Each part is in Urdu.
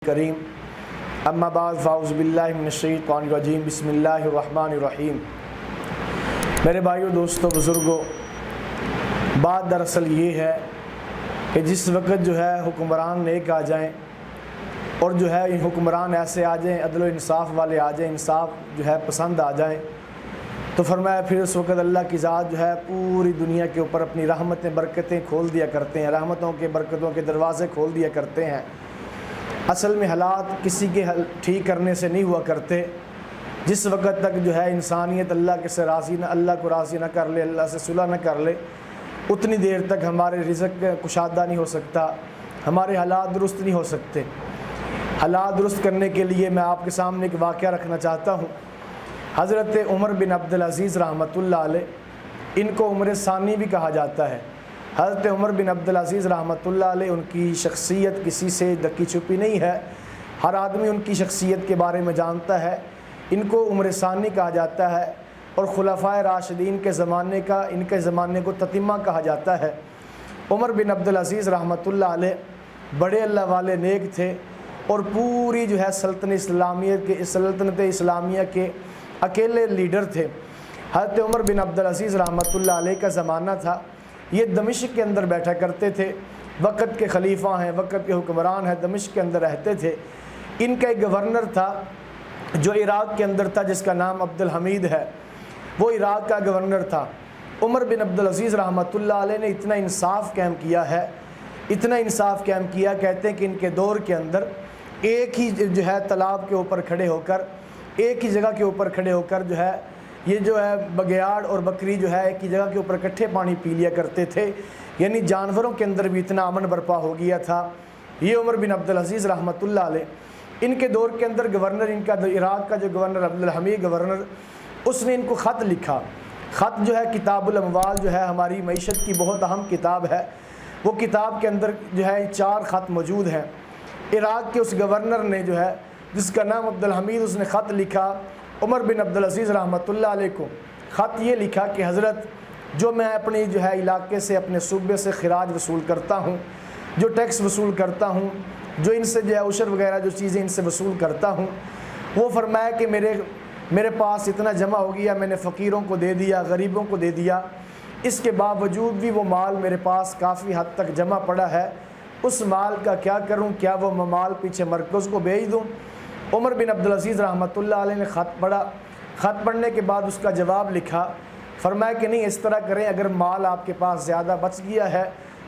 کریم اما بعد فاعوذ باللہ من الشیطان الرجیم بسم اللہ الرحمن الرحیم۔ میرے بھائیو، دوستو، بزرگوں، بات دراصل یہ ہے کہ جس وقت حکمران نیک آ جائیں اور ان حکمران ایسے آ جائیں، عدل و انصاف والے آ جائیں، انصاف پسند آ جائیں، تو فرمایا پھر اس وقت اللہ کی ذات پوری دنیا کے اوپر اپنی رحمتیں برکتیں کھول دیا کرتے ہیں، رحمتوں کے برکتوں کے دروازے کھول دیا کرتے ہیں۔ اصل میں حالات کسی کے ٹھیک کرنے سے نہیں ہوا کرتے۔ جس وقت تک انسانیت اللہ کے سے راضی نہ، اللہ کو راضی نہ کر لے، اللہ سے صلح نہ کر لے، اتنی دیر تک ہمارے رزق کشادہ نہیں ہو سکتا، ہمارے حالات درست نہیں ہو سکتے۔ حالات درست کرنے کے لیے میں آپ کے سامنے ایک واقعہ رکھنا چاہتا ہوں۔ حضرت عمر بن عبدالعزیز رحمۃ اللہ علیہ، ان کو عمر ثانی بھی کہا جاتا ہے۔ حضرت عمر بن عبدالعزیز رحمۃ اللہ علیہ، ان کی شخصیت کسی سے ڈکی چھپی نہیں ہے، ہر آدمی ان کی شخصیت کے بارے میں جانتا ہے۔ ان کو عمر ثانی کہا جاتا ہے اور خلفائے راشدین کے زمانے کا، ان کے زمانے کو تتمہ کہا جاتا ہے۔ عمر بن عبدالعزیز رحمۃ اللہ علیہ بڑے اللہ والے نیک تھے اور پوری سلطنت اسلامیہ کے اکیلے لیڈر تھے۔ حضرت عمر بن عبدالعزیز رحمۃ اللہ علیہ کا زمانہ تھا، یہ دمشق کے اندر بیٹھا کرتے تھے، وقت کے خلیفہ ہیں، وقت کے حکمران ہیں، دمشق کے اندر رہتے تھے۔ ان کا ایک گورنر تھا جو عراق کے اندر تھا، جس کا نام عبدالحمید ہے، وہ عراق کا گورنر تھا۔ عمر بن عبدالعزیز رحمۃ اللہ علیہ نے اتنا انصاف قائم کیا ہے، اتنا انصاف قائم کیا، کہتے ہیں کہ ان کے دور کے اندر ایک ہی تالاب کے اوپر کھڑے ہو کر، ایک ہی جگہ کے اوپر کھڑے ہو کر یہ بگیاڑ اور بکری ایک ہی جگہ کے اوپر اکٹھے پانی پی لیا کرتے تھے، یعنی جانوروں کے اندر بھی اتنا امن برپا ہو گیا تھا۔ یہ عمر بن عبدالعزیز رحمۃ اللہ علیہ، ان کے دور کے اندر گورنر، ان کا عراق کا جو گورنر عبدالحمید گورنر، اس نے ان کو خط لکھا۔ خط کتاب الاموال ہماری معیشت کی بہت اہم کتاب ہے، وہ کتاب کے اندر 4 خط موجود ہیں۔ عراق کے اس گورنر نے جس کا نام عبدالحمید، اس نے خط لکھا عمر بن عبدالعزیز رحمۃ اللہ علیہ کو۔ خط یہ لکھا کہ حضرت، جو میں اپنی علاقے سے، اپنے صوبے سے خراج وصول کرتا ہوں، جو ٹیکس وصول کرتا ہوں، جو ان سے عشر وغیرہ جو چیزیں ان سے وصول کرتا ہوں، وہ فرمایا کہ میرے پاس اتنا جمع ہو گیا، میں نے فقیروں کو دے دیا، غریبوں کو دے دیا، اس کے باوجود بھی وہ مال میرے پاس کافی حد تک جمع پڑا ہے، اس مال کا کیا کروں؟ کیا وہ مال پیچھے مرکز کو بھیج دوں؟ عمر بن عبدالعزیز رحمۃ اللہ علیہ نے خط پڑھا۔ خط پڑھنے کے بعد اس کا جواب لکھا، فرمایا کہ نہیں، اس طرح کریں، اگر مال آپ کے پاس زیادہ بچ گیا ہے،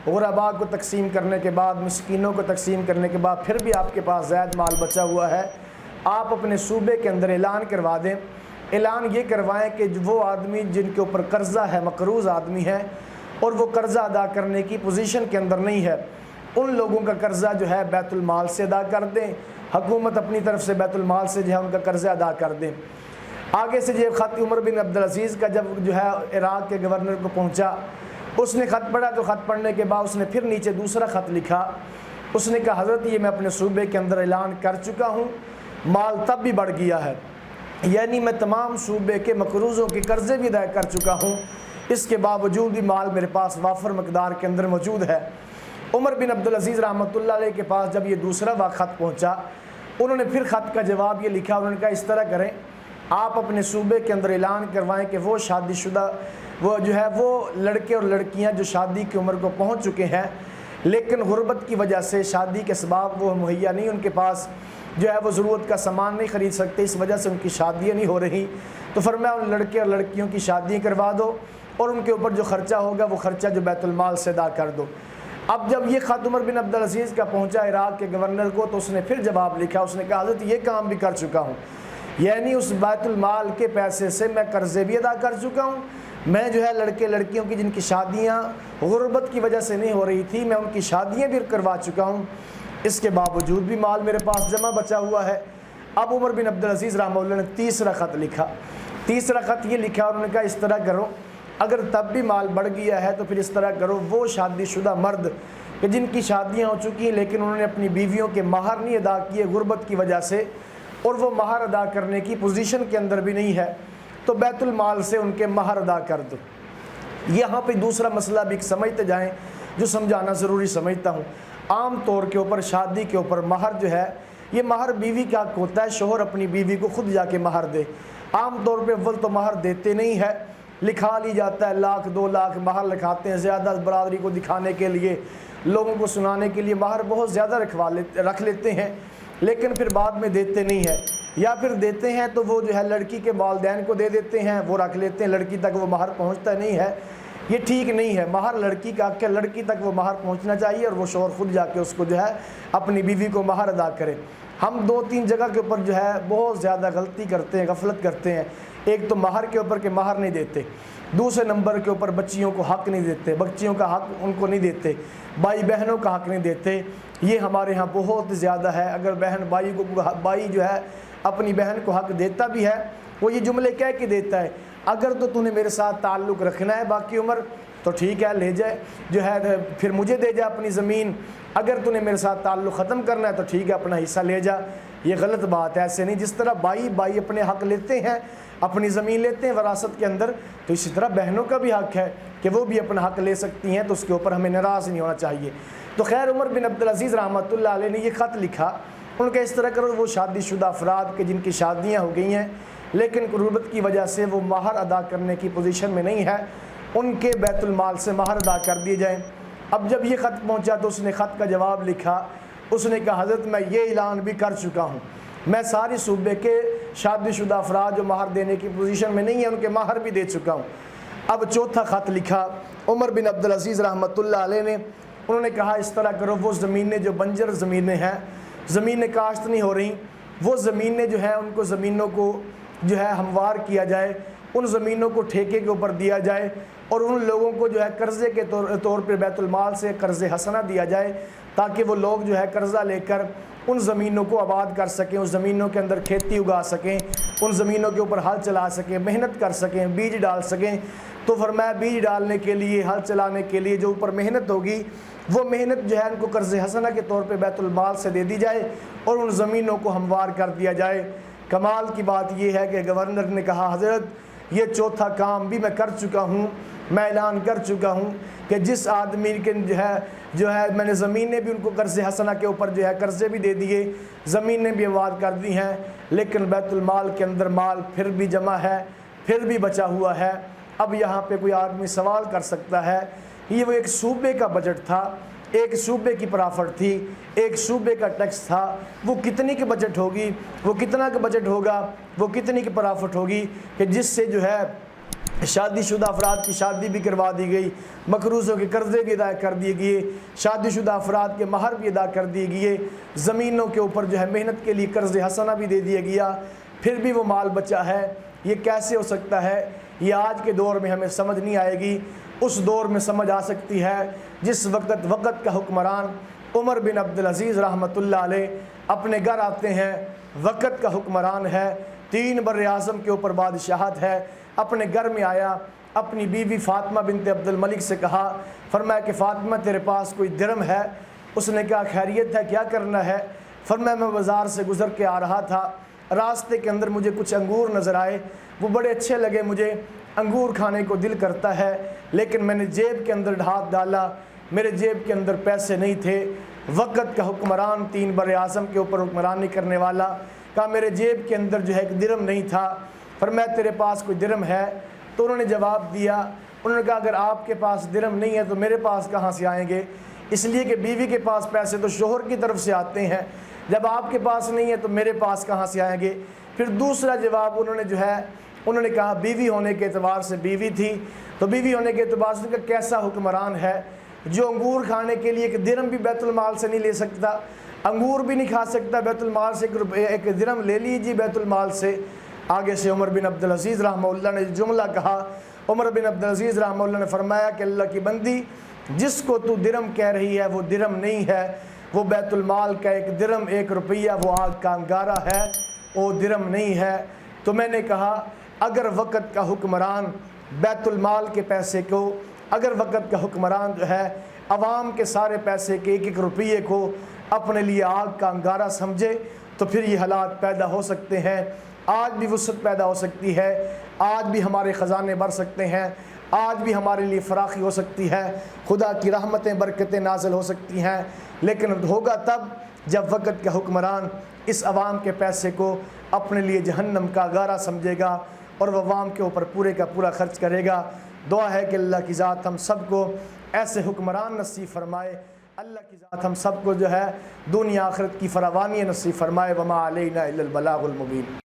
غرباء کو تقسیم کرنے کے بعد، مسکینوں کو تقسیم کرنے کے بعد پھر بھی آپ کے پاس زائد مال بچا ہوا ہے، آپ اپنے صوبے کے اندر اعلان کروا دیں۔ اعلان یہ کروائیں کہ وہ آدمی جن کے اوپر قرضہ ہے، مقروض آدمی ہے، اور وہ قرضہ ادا کرنے کی پوزیشن کے اندر نہیں ہے، ان لوگوں کا قرضہ بیت المال سے ادا کر دیں، حکومت اپنی طرف سے بیت المال سے ان کا قرضہ ادا کر دیں۔ آگے سے خط عمر بن عبدالعزیز کا جب عراق کے گورنر کو پہنچا، اس نے خط پڑھا، تو خط پڑھنے کے بعد اس نے پھر نیچے دوسرا خط لکھا۔ اس نے کہا، حضرت، یہ میں اپنے صوبے کے اندر اعلان کر چکا ہوں، مال تب بھی بڑھ گیا ہے، یعنی میں تمام صوبے کے مقروضوں کے قرضے بھی ادا کر چکا ہوں، اس کے باوجود بھی مال میرے پاس وافر مقدار کے اندر موجود ہے۔ عمر بن عبدالعزیز رحمۃ اللہ علیہ کے پاس جب یہ دوسرا خط پہنچا، انہوں نے پھر خط کا جواب یہ لکھا، انہوں نے کہا، اس طرح کریں، آپ اپنے صوبے کے اندر اعلان کروائیں کہ وہ شادی شدہ، وہ لڑکے اور لڑکیاں جو شادی کی عمر کو پہنچ چکے ہیں لیکن غربت کی وجہ سے شادی کے اسباب وہ مہیا نہیں، ان کے پاس وہ ضرورت کا سامان نہیں خرید سکتے، اس وجہ سے ان کی شادیاں نہیں ہو رہی، تو فرمایا ان لڑکے اور لڑکیوں کی شادیاں کروا دو اور ان کے اوپر جو خرچہ ہوگا وہ خرچہ بیت المال سے ادا کر دو۔ اب جب یہ خط عمر بن عبدالعزیز کا پہنچا عراق کے گورنر کو، تو اس نے پھر جواب لکھا، اس نے کہا، حضرت، یہ کام بھی کر چکا ہوں، یعنی اس بیت المال کے پیسے سے میں قرضے بھی ادا کر چکا ہوں، میں لڑکے لڑکیوں کی جن کی شادیاں غربت کی وجہ سے نہیں ہو رہی تھی، میں ان کی شادیاں بھی کروا چکا ہوں، اس کے باوجود بھی مال میرے پاس جمع بچا ہوا ہے۔ اب عمر بن عبدالعزیز رحمہ اللہ نے تیسرا خط لکھا۔ تیسرا خط یہ لکھا، انہوں نے کہا، اس طرح کرو، اگر تب بھی مال بڑھ گیا ہے تو پھر اس طرح کرو، وہ شادی شدہ مرد کہ جن کی شادیاں ہو چکی ہیں لیکن انہوں نے اپنی بیویوں کے مہر نہیں ادا کیے غربت کی وجہ سے، اور وہ مہر ادا کرنے کی پوزیشن کے اندر بھی نہیں ہے، تو بیت المال سے ان کے مہر ادا کر دو۔ یہاں پہ دوسرا مسئلہ بھی سمجھتے جائیں جو سمجھانا ضروری سمجھتا ہوں۔ عام طور کے اوپر شادی کے اوپر مہر یہ مہر بیوی کا حق ہوتا ہے، شوہر اپنی بیوی کو خود جا کے مہر دے۔ عام طور پہ اول تو مہر دیتے نہیں ہے، لکھا لی جاتا ہے، 1,00,000 2,00,000 مہر لکھاتے ہیں، زیادہ برادری کو دکھانے کے لیے، لوگوں کو سنانے کے لیے مہر بہت زیادہ رکھ لیتے ہیں، لیکن پھر بعد میں دیتے نہیں ہیں، یا پھر دیتے ہیں تو وہ جو ہے لڑکی کے والدین کو دے دیتے ہیں، وہ رکھ لیتے ہیں، لڑکی تک وہ مہر پہنچتا نہیں ہے۔ یہ ٹھیک نہیں ہے، مہر لڑکی کا حق ہے، لڑکی تک وہ مہر پہنچنا چاہیے، اور وہ شوہر خود جا کے اس کو جو ہے اپنی بیوی کو مہر ادا کرے۔ ہم 2-3 جگہ کے اوپر جو ہے بہت زیادہ غلطی کرتے ہیں، غفلت کرتے ہیں۔ ایک تو مہر کے اوپر کہ مہر نہیں دیتے، دوسرے نمبر کے اوپر بچیوں کو حق نہیں دیتے، بچیوں کا حق ان کو نہیں دیتے، بھائی بہنوں کا حق نہیں دیتے۔ یہ ہمارے ہاں بہت زیادہ ہے۔ اگر بھائی جو ہے اپنی بہن کو حق دیتا بھی ہے، وہ یہ جملے کہہ کے دیتا ہے، اگر تو نے میرے ساتھ تعلق رکھنا ہے باقی عمر تو ٹھیک ہے، لے جائے، جو ہے پھر مجھے دے جا اپنی زمین، اگر نے میرے ساتھ تعلق ختم کرنا ہے تو ٹھیک ہے، اپنا حصہ لے جا۔ یہ غلط بات ہے، ایسے نہیں۔ جس طرح بھائی اپنے حق لیتے ہیں، اپنی زمین لیتے ہیں وراثت کے اندر، تو اسی طرح بہنوں کا بھی حق ہے کہ وہ بھی اپنا حق لے سکتی ہیں، تو اس کے اوپر ہمیں ناراض نہیں ہونا چاہیے۔ تو خیر عمر بن عبدالعزیز رحمۃ اللہ علیہ نے یہ خط لکھا، ان کا اس طرح کرو وہ شادی شدہ افراد کے جن کی شادیاں ہو گئی ہیں لیکن غربت کی وجہ سے وہ مہر ادا کرنے کی پوزیشن میں نہیں ہے، ان کے بیت المال سے مہر ادا کر دیے جائیں۔ اب جب یہ خط پہنچا تو اس نے خط کا جواب لکھا، اس نے کہا حضرت میں یہ اعلان بھی کر چکا ہوں، میں ساری صوبے کے شادی شدہ افراد جو مہر دینے کی پوزیشن میں نہیں ہیں ان کے مہر بھی دے چکا ہوں۔ اب چوتھا خط لکھا عمر بن عبدالعزیز رحمۃ اللہ علیہ نے، انہوں نے کہا اس طرح کرو وہ زمینیں جو بنجر زمینیں ہیں، زمینیں کاشت نہیں ہو رہی، وہ زمینیں جو ہیں ان کو زمینوں کو جو ہے ہموار کیا جائے، ان زمینوں کو ٹھیکے کے اوپر دیا جائے، اور ان لوگوں کو جو ہے قرضے کے طور پہ بیت المال سے قرض حسنہ دیا جائے، تاکہ وہ لوگ جو ہے قرضہ لے کر ان زمینوں کو آباد کر سکیں، اس زمینوں کے اندر کھیتی اگا سکیں، ان زمینوں کے اوپر ہل چلا سکیں، محنت کر سکیں، بیج ڈال سکیں۔ تو فرمایا بیج ڈالنے کے لیے، ہل چلانے کے لیے جو اوپر محنت ہوگی، وہ محنت جو ہے ان کو قرض حسنہ کے طور پہ بیت المال سے دے دی جائے اور ان زمینوں کو ہموار کر دیا جائے۔ کمال کی بات یہ ہے کہ گورنر نے کہا حضرت یہ چوتھا کام بھی میں کر چکا ہوں، میں اعلان کر چکا ہوں کہ جس آدمی کے جو ہے میں نے زمینیں بھی ان کو قرض حسنہ کے اوپر جو ہے قرضے بھی دے دیے، زمینیں بھی آباد کر دی ہیں، لیکن بیت المال کے اندر مال پھر بھی جمع ہے، پھر بھی بچا ہوا ہے۔ اب یہاں پہ کوئی آدمی سوال کر سکتا ہے، یہ وہ ایک صوبے کا بجٹ تھا، ایک صوبے کی پرافٹ تھی، ایک صوبے کا ٹیکس تھا، وہ کتنی کی بجٹ ہوگی، وہ کتنا کا بجٹ ہوگا، وہ کتنی کی پرافٹ ہوگی کہ جس سے جو ہے شادی شدہ افراد کی شادی بھی کروا دی گئی، مقروضوں کے قرضے بھی ادا کر دیے گئے، شادی شدہ افراد کے مہر بھی ادا کر دیے گئے، زمینوں کے اوپر جو ہے محنت کے لیے قرض حسنہ بھی دے دیا گیا، پھر بھی وہ مال بچا ہے۔ یہ کیسے ہو سکتا ہے؟ یہ آج کے دور میں ہمیں سمجھ نہیں آئے گی، اس دور میں سمجھ آ سکتی ہے جس وقت کا حکمران عمر بن عبدالعزیز رحمۃ اللہ علیہ اپنے گھر آتے ہیں، وقت کا حکمران ہے، 3 بر اعظم کے اوپر بادشاہت ہے، اپنے گھر میں آیا، اپنی بیوی فاطمہ بنت عبد الملک سے کہا، فرمایا کہ فاطمہ تیرے پاس کوئی درم ہے؟ اس نے کہا خیریت ہے، کیا کرنا ہے؟ فرمایا میں بازار سے گزر کے آ رہا تھا، راستے کے اندر مجھے کچھ انگور نظر آئے، وہ بڑے اچھے لگے، مجھے انگور کھانے کو دل کرتا ہے، لیکن میں نے جیب کے اندر ہاتھ ڈالا، میرے جیب کے اندر پیسے نہیں تھے۔ وقت کا حکمران، 3 بر اعظم کے اوپر حکمرانی کرنے والا، کہا میرے جیب کے اندر جو ہے ایک درم نہیں تھا۔ فرمایا تیرے پاس کوئی درم ہے؟ تو انہوں نے جواب دیا، انہوں نے کہا اگر آپ کے پاس درم نہیں ہے تو میرے پاس کہاں سے آئیں گے؟ اس لیے کہ بیوی کے پاس پیسے تو شوہر کی طرف سے آتے ہیں، جب آپ کے پاس نہیں ہے تو میرے پاس کہاں سے آئیں گے؟ پھر دوسرا جواب انہوں نے کہا بیوی ہونے کے اعتبار سے بیوی تھی، تو بیوی ہونے کے اعتبار سے کیسا حکمران ہے جو انگور کھانے کے لیے ایک درم بھی بیت المال سے نہیں لے سکتا، انگور بھی نہیں کھا سکتا بیت المال سے، ایک درم لے لیجیے بیت المال سے۔ آگے سے عمر بن عبدالعزیز رحمہ اللہ نے جملہ کہا، عمر بن عبدالعزیز رحمہ اللہ نے فرمایا کہ اللہ کی بندی، جس کو تو درم کہہ رہی ہے وہ درم نہیں ہے، وہ بیت المال کا ایک درم 1 روپیہ وہ آگ کا انگارہ ہے، وہ درم نہیں ہے۔ تو میں نے کہا اگر وقت کا حکمران بیت المال کے پیسے کو، اگر وقت کا حکمران جو ہے عوام کے سارے پیسے کے 1 روپیے کو اپنے لیے آگ کا انگارہ سمجھے تو پھر یہ حالات پیدا ہو سکتے ہیں، آج بھی وسعت پیدا ہو سکتی ہے، آج بھی ہمارے خزانے بڑھ سکتے ہیں، آج بھی ہمارے لیے فراخی ہو سکتی ہے، خدا کی رحمتیں برکتیں نازل ہو سکتی ہیں، لیکن ہوگا تب جب وقت کا حکمران اس عوام کے پیسے کو اپنے لیے جہنم کا غارہ سمجھے گا اور وہ عوام کے اوپر پورے کا پورا خرچ کرے گا۔ دعا ہے کہ اللہ کی ذات ہم سب کو ایسے حکمران نصیب فرمائے، اللہ کی ذات ہم سب کو جو ہے دنیا آخرت کی فراوانی نصیب فرمائے۔ وما علینا الا البلاغ المبین۔